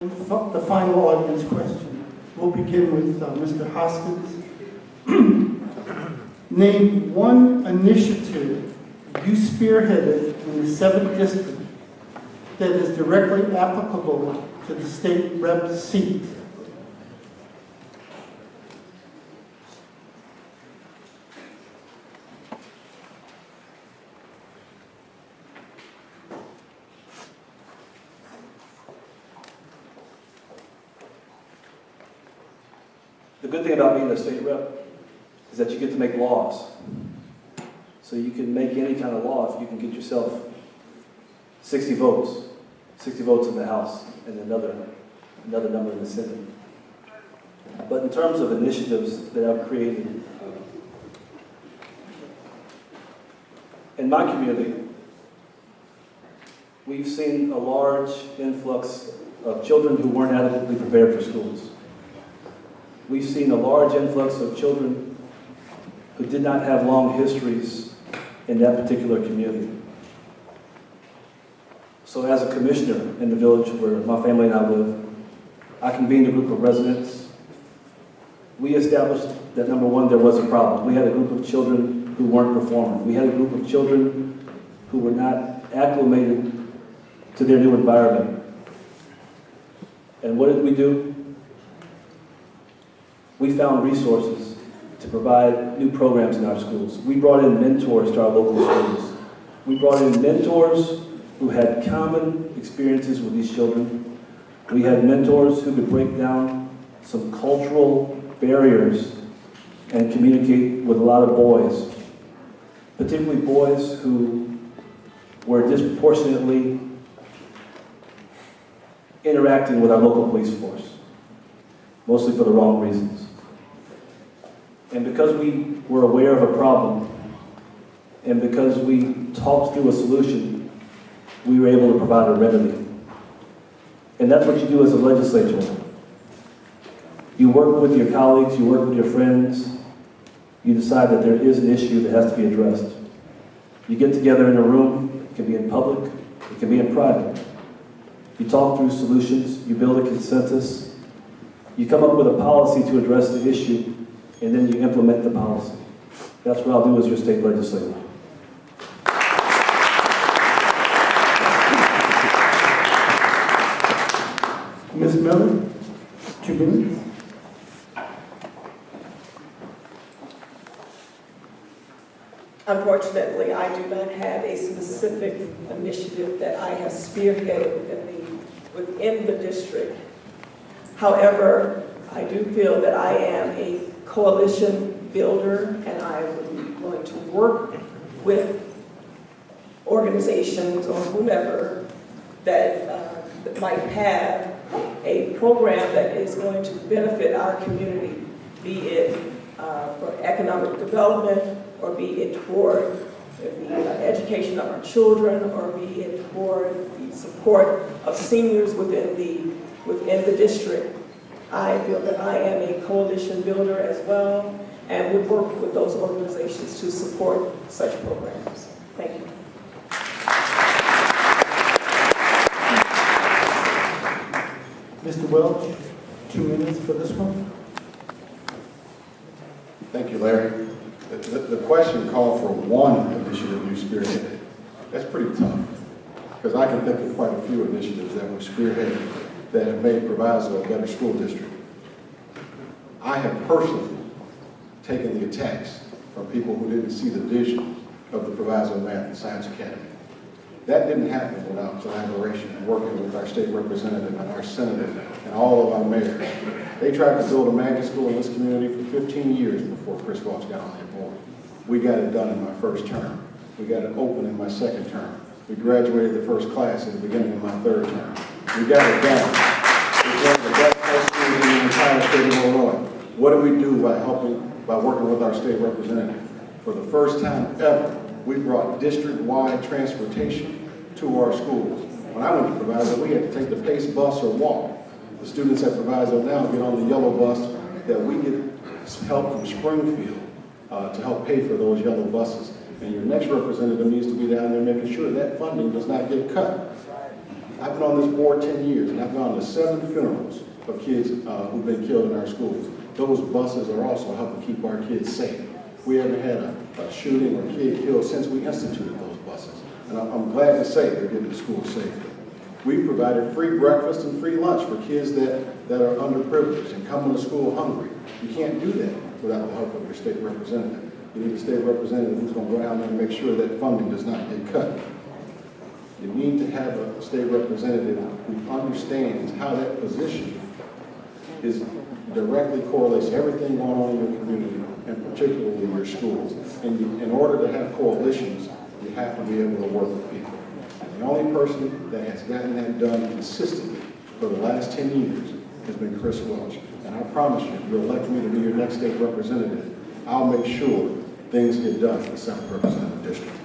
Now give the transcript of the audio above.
The final audience question. We'll begin with Mr. Hoskins. Name one initiative you spearheaded in the 7th District that is directly applicable to the state rep seat. The good thing about being a state rep is that you get to make laws. So you can make any kind of law if you can get yourself 60 votes in the House and another number in the Senate. But in terms of initiatives that I've created, in my community, we've seen a large influx of children who weren't adequately prepared for schools. We've seen a large influx of children who did not have long histories in that particular community. So as a commissioner in the village where my family and I live, I convened a group of residents. We established that, number one, there was a problem. We had a group of children who weren't performing. We had a group of children who were not acclimated to their new environment. And what did we do? We found resources to provide new programs in our schools. We brought in mentors to our local schools. We brought in mentors who had common experiences with these children. We had mentors who could break down some cultural barriers and communicate with a lot of boys, particularly boys who were disproportionately interacting with our local police force, mostly for the wrong reasons. And because we were aware of a problem, and because we talked through a solution, we were able to provide a remedy. And that's what you do as a legislator. You work with your colleagues, you work with your friends, you decide that there is an issue that has to be addressed. You get together in a room, it can be in public, it can be in private. You talk through solutions, you build a consensus, you come up with a policy to address the issue, and then you implement the policy. That's what I'll do as your state legislator. Ms. Miller, 2 minutes. Unfortunately, I do not have a specific initiative that I have spearheaded within the district. However, I do feel that I am a coalition builder, and I would be willing to work with organizations or whomever that might have a program that is going to benefit our community, be it for economic development, or be it toward the education of our children, or be it toward the support of seniors within the district. I feel that I am a coalition builder as well, and would work with those organizations to support such programs. Thank you. Mr. Welch, 2 minutes for this one. Thank you, Larry. The question called for one initiative you spearheaded. That's pretty tough, because I can think of quite a few initiatives that were spearheaded that have made Proviso a better school district. I have personally taken the attacks from people who didn't see the vision of the Proviso Math and Science Academy. That didn't happen without collaboration and working with our state representative and our senator and all of our mayors. They tried to build a magnet school in this community for 15 years before Chris Welch got on that board. We got it done in my first term. We got it open in my second term. We graduated the first class at the beginning of my third term. We got it done. We're one of the best high schools in the entire state of Illinois. What do we do by working with our state representative? For the first time ever, we brought district-wide transportation to our schools. When I went to Proviso, we had to take the PACE bus or walk. The students at Proviso now get on the yellow bus that we get help from Springfield to help pay for those yellow buses. And your next representative needs to be down there making sure that funding does not get cut. I've been on this board 10 years, and I've gone to 7 funerals of kids who've been killed in our schools. Those buses are also helping keep our kids safe. We haven't had a shooting or kid killed since we instituted those buses. And I'm glad to say they're getting to school safely. We provided free breakfast and free lunch for kids that are underprivileged and coming to school hungry. You can't do that without the help of your state representative. You need a state representative who's going to go down there and make sure that funding does not get cut. You need to have a state representative who understands how that position is directly correlates to everything going on in your community, and particularly your schools. And in order to have coalitions, you have to be able to work with people. And the only person that has gotten that done consistently for the last 10 years has been Chris Welch. And I promise you, if you elect me to be your next state representative, I'll make sure things get done in the 7th Representative District.